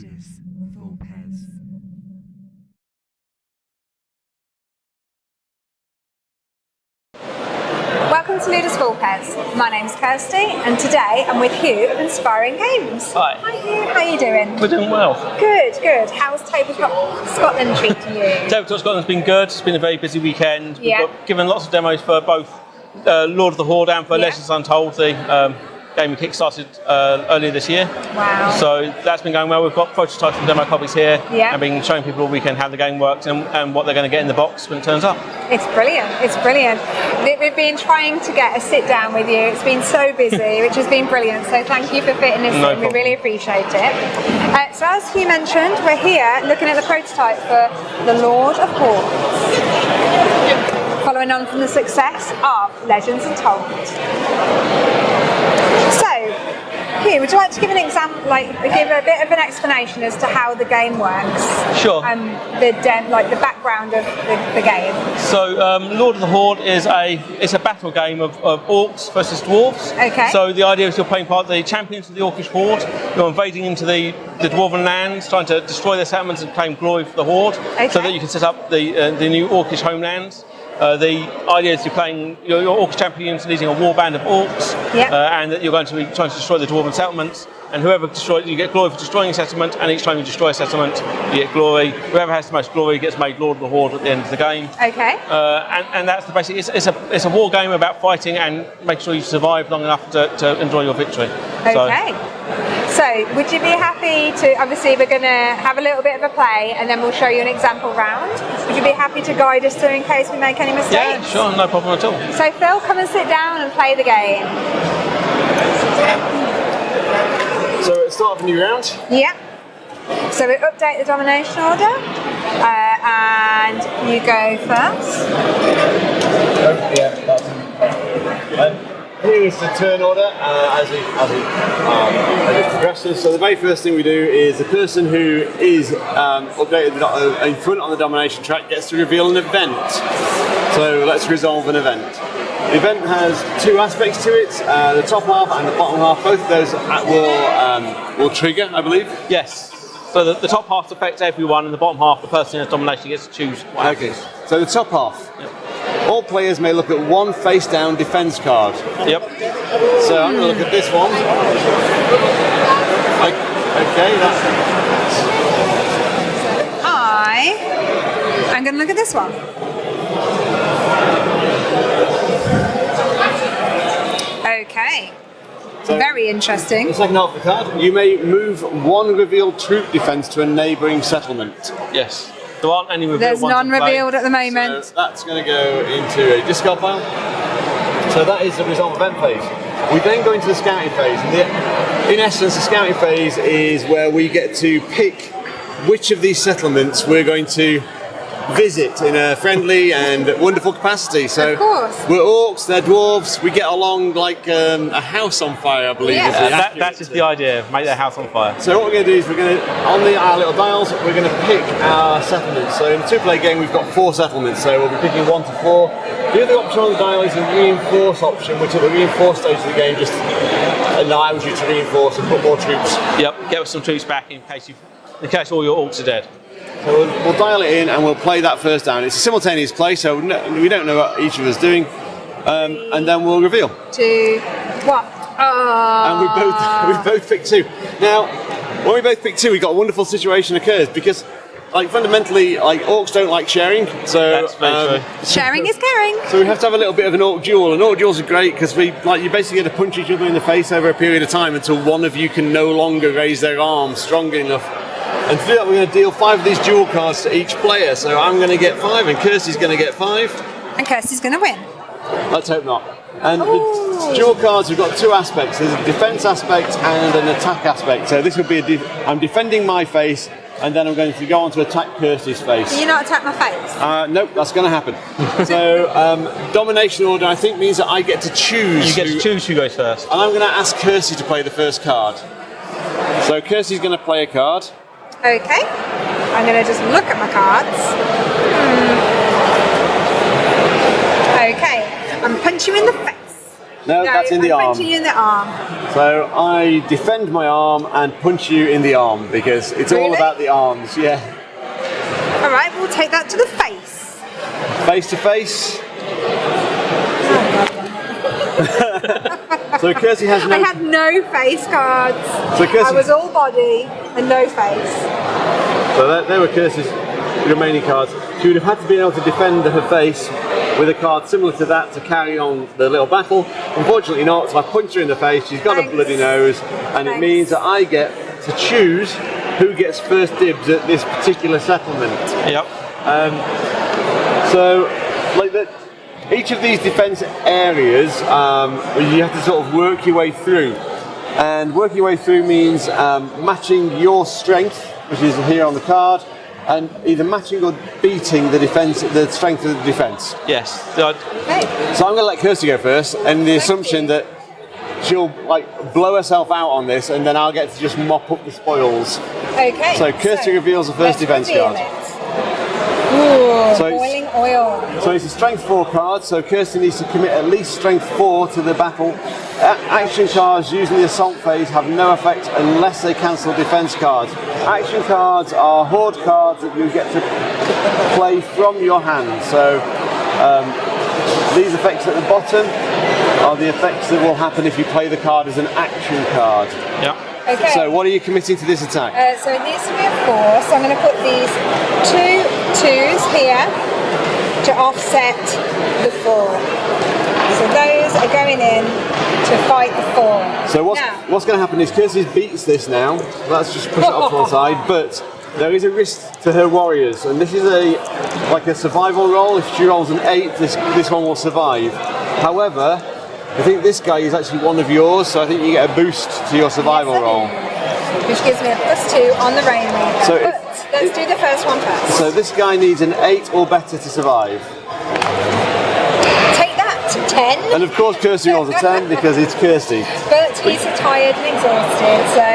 Ludus, Vulpes. Welcome to Ludus Vulpes. My name's Kirsty, and today I'm with Hugh of Inspiring Games. Hi. Hi Hugh, how are you doing? We're doing well. Good, good. How's Tabletop Scotland treating you? Tabletop Scotland's been good. It's been a very busy weekend. Yeah. We've given lots of demos for both Lord of the Horde and for Legends Untold, the game we kickstarted earlier this year. Wow. So that's been going well. We've got prototypes and demo copies here, Yeah. and been showing people all weekend how the game works and what they're going to get in the box when it turns up. It's brilliant, it's brilliant. We've been trying to get a sit down with you. It's been so busy, which has been brilliant. So thank you for fitting us in. problem. We really appreciate it. So as Hugh mentioned, we're here looking at the prototype for the Lord of Hordes, following on from the success of Legends Untold. So, Hugh, would you like to give an example, give a bit of an explanation as to how the game works? Sure. And the background of the game. So, Lord of the Horde is a battle game of Orcs versus Dwarves. Okay. So the idea is you're playing part of the champions of the Orcish Horde. You're invading into the Dwarven lands, trying to destroy their settlements and claim glory for the Horde, so that you can set up the new Orcish homelands. The idea is you're playing your Orcish Champions leading a warband of Orcs, and that you're going to be trying to destroy the Dwarven settlements. And whoever destroys, you get glory for destroying a settlement, and each time you destroy a settlement, you get glory. Whoever has the most glory gets made Lord of the Horde at the end of the game. Okay. And that's the basic. It's a war game about fighting and making sure you survive long enough to enjoy your victory. Okay. So, would you be happy to? Obviously, we're going to have a little bit of a play, and then we'll show you an example round. Would you be happy to guide us through in case we make any mistakes? Yeah, sure, no problem at all. So, Phil, come and sit down and play the game. So at the start of a new round. Yeah. So we update the domination order, and you go first. Here is the turn order as it progresses. So the very first thing we do is the person who is updated in front on the domination track gets to reveal an event. So let's resolve an event. The event has two aspects to it, the top half and the bottom half. Both of those will trigger, I believe. Yes. So the top half affects everyone, and the bottom half, the person who has domination, gets to choose what happens. Okay. So the top half. Yep. All players may look at one face-down defense card. Yep. So I'm going to look at this one. Okay, I'm going to look at this one. Okay. So very interesting. The second half of the card, you may move one revealed troop defense to a neighbouring settlement. Yes. There aren't any revealed There's ones none in play. revealed at the moment. So that's going to go into a discard pile. So that is the resolve event phase. We then go into the scouting phase. And in essence, the scouting phase is where we get to pick which of these settlements we're going to visit in a friendly and wonderful capacity. So of course. We're Orcs, they're Dwarves, we get along like a house on fire, I believe. Yeah. That's just the idea, make their house on fire. So what we're going to do is we're going to, on our little dials, we're going to pick our settlements. So in the two-player game we've got 4 settlements, so we'll be picking 1 to 4. The other option on the dial is the reinforce option, which at the reinforce stage of the game just allows you to reinforce and put more troops. Yep, get some troops back in case all your Orcs are dead. So we'll dial it in and we'll play that first down. It's a simultaneous play, so we don't know what each of us is doing, and then we'll reveal. 2, 1. And we both picked 2. Now, when we both pick 2, we got a wonderful situation occurs because, fundamentally, Orcs don't like sharing. So that's very true. Sharing is caring. So we have to have a little bit of an Orc duel, and Orc duels are great because you basically get to punch each other in the face over a period of time until one of you can no longer raise their arm strong enough. And to do that, we're going to deal 5 of these duel cards to each player. So I'm going to get 5, and Kirsty's going to get 5. And Kirsty's going to win. Let's hope not. And the duel cards, we've got 2 aspects. There's a defense aspect and an attack aspect. So this will be I'm defending my face, and then I'm going to go on to attack Kirsty's face. Can you not attack my face? Nope, that's going to happen. So domination order, I think, means that I get to choose. You get to choose who goes first. And I'm going to ask Kirsty to play the first card. So Kirsty's going to play a card. Okay. I'm going to just look at my cards. Okay. I'm punch you in the face. No, that's in the I'm arm. punching you in the arm. So I defend my arm and punch you in the arm because it's all Really? about the arms, yeah. All right, we'll take that to the face. Face to face. So Kirsty has no... I had no face cards. So Kirsty... I was all body and no face. So there were Kirsty's remaining cards. She would have had to be able to defend her face with a card similar to that to carry on the little battle. Unfortunately not, so I punched her in the face. She's got a bloody nose, and it means that I get to choose who gets first dibs at this particular settlement. Yep. So, like each of these defence areas, you have to sort of work your way through. And working your way through means matching your strength, which is here on the card, and either matching or beating the strength of the defence. Yes. Okay. So I'm going to let Kirsty go first, and the assumption that she'll like blow herself out on this, and then I'll get to just mop up the spoils. Okay. So Kirsty reveals the first defence card. Ooh, So it's- boiling oil. So it's a strength 4 card, so Kirsty needs to commit at least strength 4 to the battle. Action cards using the assault phase have no effect unless they cancel defense cards. Action cards are Horde cards that you get to play from your hand. So these effects at the bottom are the effects that will happen if you play the card as an action card. Yep. Okay. So what are you committing to this attack? So it needs to be a 4, so I'm going to put these 2 2s here to offset the 4. So those are going in to fight the 4. So what's going to happen is Kirsty beats this now. Let's just push it off to one side. But there is a risk to her warriors, and this is like a survival roll. If she rolls an 8, this one will survive. However, I think this guy is actually one of yours, so I think you get a boost to your survival roll. Which gives me a +2 on the rain leader. So but let's do the first one first. So this guy needs an 8 or better to survive. Take that, 10. And of course Kirsty rolls a 10 because it's Kirsty. But he's tired and exhausted, so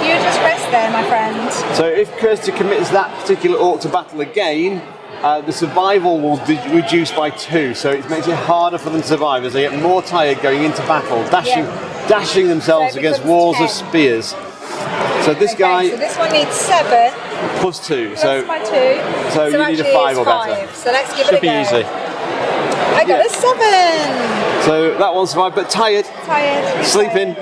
you just rest there, my friend. So if Kirsty commits that particular orc to battle again, the survival will reduce by 2, so it makes it harder for them to survive as they get more tired going into battle, dashing themselves So it against becomes walls 10. of spears. So this Okay, guy so this one needs 7 plus 2, plus so my 2. so you need a actually 5 it's or better. 5. So let's give Should it a be go. easy. I got a 7. So that one survived, but tired, Tired. sleeping.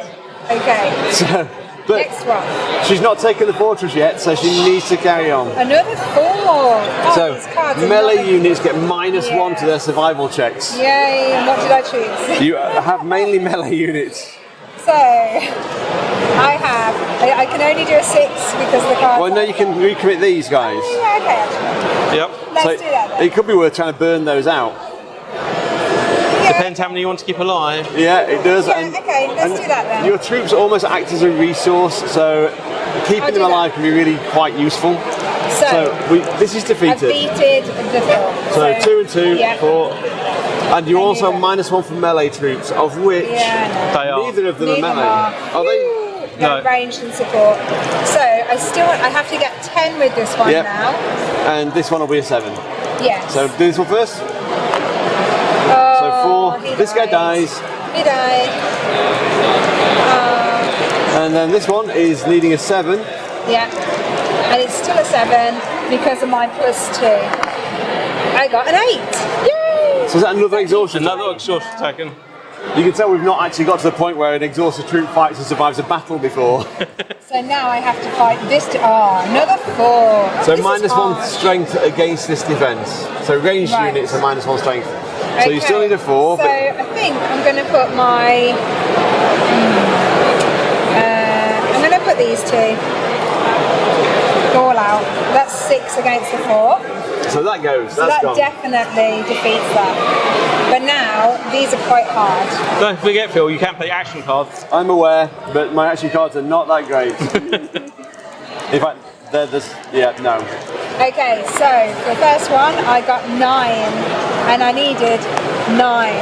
Okay. So, but Next one. she's not taken the fortress yet, so she needs to carry on. Another 4. Oh, these cards So are melee not- units get -1 to their survival checks. Yay, and what did I choose? You have mainly melee units. So, I can only do a 6 because the cards Well, no, you can recommit these guys. Yeah, okay, actually. Yep. Let's So do that then. it could be worth trying to burn those out. Depends how many you want to keep alive. Yeah, it does. Yeah, okay, let's do that then. Your troops almost act as a resource, so keeping I'll them do alive can be really quite useful. So, This is I've defeated. beated the 4. So 2 and 2 yeah. for, and you I also knew have -1 for melee troops, of which Yeah, I know. They are. neither of them Neither are melee. Are they? No, No. ranged and support. So I have to get 10 with this one Yep. now. And this one will be a 7. Yes. So do this one first. oh, So 4. he This guy dies. He died. And then this one is needing a 7. Yeah. And it's still a 7 because of my +2. I got an 8. Yay! So is that another exhaustion? Another exhaustion taken. You can tell we've not actually got to the point where an exhausted troop fights and survives a battle before. So now I have to fight this. Another 4. So This is -1 hard. strength against this defence. So ranged Right. units are -1 strength. So you Okay, still need a 4, So but I think I'm going to put my. I'm going to put these 2 all out. That's 6 against the 4. so that goes. So That's that gone. definitely defeats that. But now these are quite hard. Don't forget, Phil, you can play action cards. I'm aware, but my action cards are not that great. In fact, they're just no. Okay, so for the first one I got 9, and I needed 9.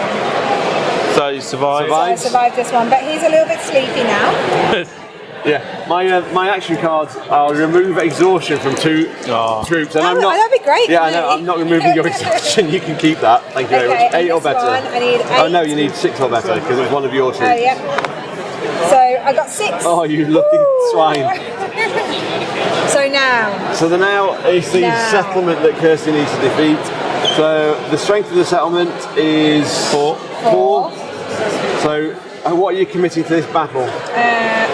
So you survive. So I survived this one, but he's a little bit sleepy now. Yeah, my action cards are remove exhaustion from 2 troops, and I'm not. That'd be great. Yeah, I know. I'm not removing your exhaustion. You can keep that. Thank you very much. 8 or better. I need 8. Oh no, you need 6 or better because it's one of your troops. Oh yeah. So I got 6. Oh, you lucky swine. So now. So now is the settlement that Kirsty needs to defeat. So the strength of the settlement is 4. So what are you committing to this battle?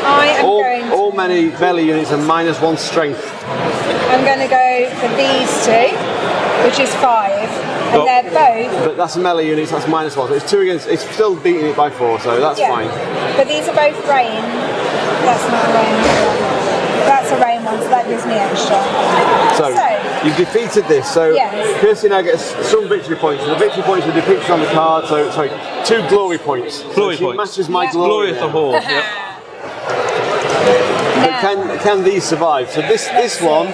I am going to... All melee units are -1 strength. I'm going to go for these 2, which is 5. And they're both... But that's a melee unit, so that's -1. So it's 2 against... It's still beating it by 4, so that's fine. But these are both rain. That's not a rain one. That's a rain one, so that gives me extra. So you've defeated this, so Kirsty now gets some victory points. The victory points are depicted on the card, so sorry, 2 glory points. Glory so she points. matches my glory. Glory of the Horde. Yep. But can these survive? So this one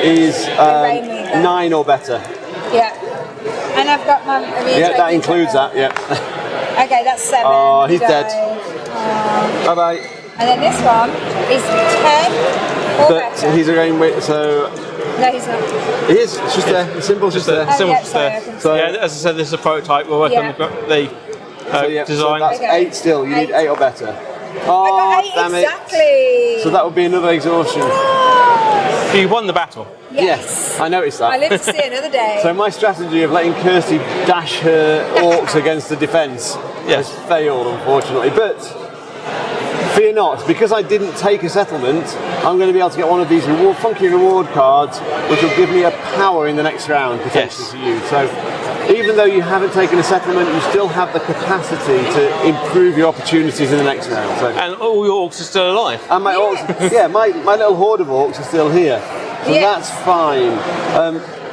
is 9 or better. Yeah. And I've got my... Yeah, that includes that, yeah. Okay, that's 7. Oh, he's dead. Bye-bye. And then this one is 10 or But better. he's again with, so... No, he's not. He is, it's just there, the symbol's just there. Symbol's just there. So, yeah, as I said, this is a prototype. We're working on the design. So that's 8 still, you need 8 or better. Oh, I got 8 damn exactly. it. So that would be another exhaustion. You won the battle. Yes. I noticed that. I live to see another day. So my strategy of letting Kirsty dash her orcs against the defence has failed, unfortunately. But fear not, because I didn't take a settlement, I'm going to be able to get one of these funky reward cards, which will give me a power in the next round potentially to use. So even though you haven't taken a settlement, you still have the capacity to improve your opportunities in the next round. So. And all your orcs are still alive. And my orcs, my little horde of orcs are still here. So that's fine.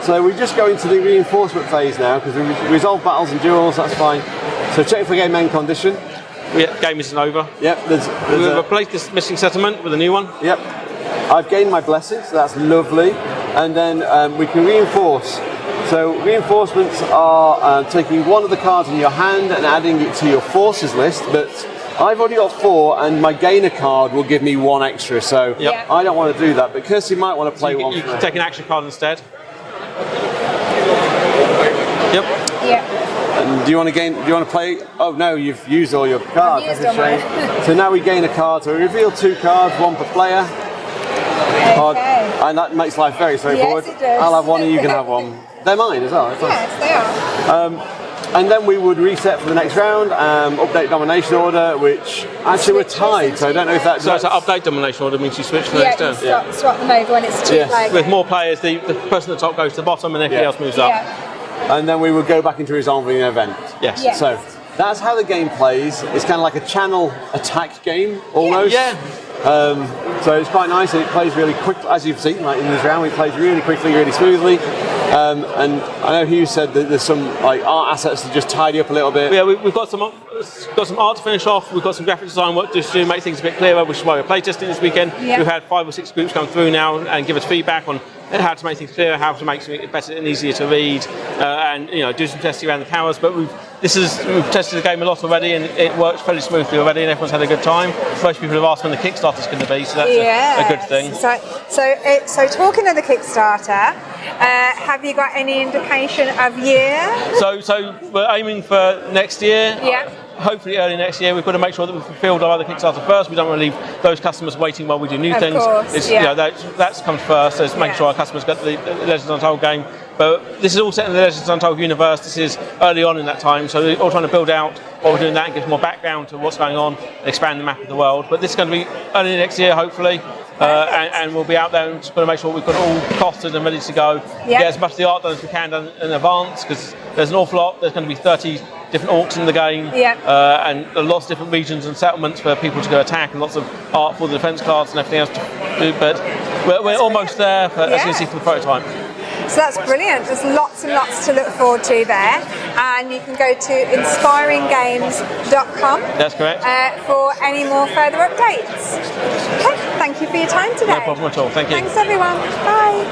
So we just go into the reinforcement phase now, because we resolve battles and duels, that's fine. So check for game end condition. Game isn't over. Yep, We've replaced this missing settlement with a new one. Yep. I've gained my blessing, so that's lovely. And then we can reinforce. So reinforcements are taking one of the cards in your hand and adding it to your forces list, but I've already got 4 and my gainer card will give me 1 extra, so I don't want to do that, but Kirsty might want to play one. You can take an action card instead. Yep. And do you want to play? Oh no, you've used all your cards. That's a shame. So now we gain a card. So we reveal 2 cards, 1 per player. Okay. And that makes life very straightforward. Yes, it does. I'll have 1 and you can have 1. They're mine as well. Yes, they are. And then we would reset for the next round, update domination order, which actually we're tied, so I don't know if that's... So update domination order means you switch to the next turn. Swap them over when it's 2 players. With more players, the person at the top goes to the bottom and everybody else moves up. And then we would go back into resolving an event. Yes. So that's how the game plays. It's kind of like a channel attack game, almost. Yeah. So it's quite nice, and it plays really quick, as you've seen, like in this round, it plays really quickly, really smoothly. And I know Hugh said that there's some like art assets to just tidy up a little bit. Yeah, we've got some art to finish off. We've got some graphic design work to do to make things a bit clearer, which is why we're playtesting this weekend. Yeah. We've had 5 or 6 groups come through now and give us feedback on how to make things clearer, how to make it better and easier to read, and do some testing around the powers. But we've tested the game a lot already, and it works fairly smoothly already, and everyone's had a good time. Most people have asked when the Kickstarter's going to be, so that's a good thing. So talking of the Kickstarter, have you got any indication of year? So we're aiming for next year. Yeah. Hopefully early next year. We've got to make sure that we've fulfilled our other Kickstarter first. We don't want to leave those customers waiting while we do new things. Course, That's comes first. So it's making sure our customers get the Legends Untold game. But this is all set in the Legends Untold universe. This is early on in that time, so we're all trying to build out what we're doing that and give more background to what's going on, expand the map of the world. But this is going to be early next year, hopefully. And we'll be out there and just going to make sure we've got it all costed and ready to go. Get as much of the art done as we can done in advance, because there's an awful lot. There's going to be 30 different orcs in the game, and lots of different regions and settlements for people to go attack, and lots of art for the defence cards and everything else to do. But we're almost there, as you can see from the prototype. So that's brilliant. There's lots and lots to look forward to there. And you can go to inspiringgames.com. That's correct. For any more further updates. Okay, thank you for your time today. No problem at all. Thank you. Thanks everyone. Bye.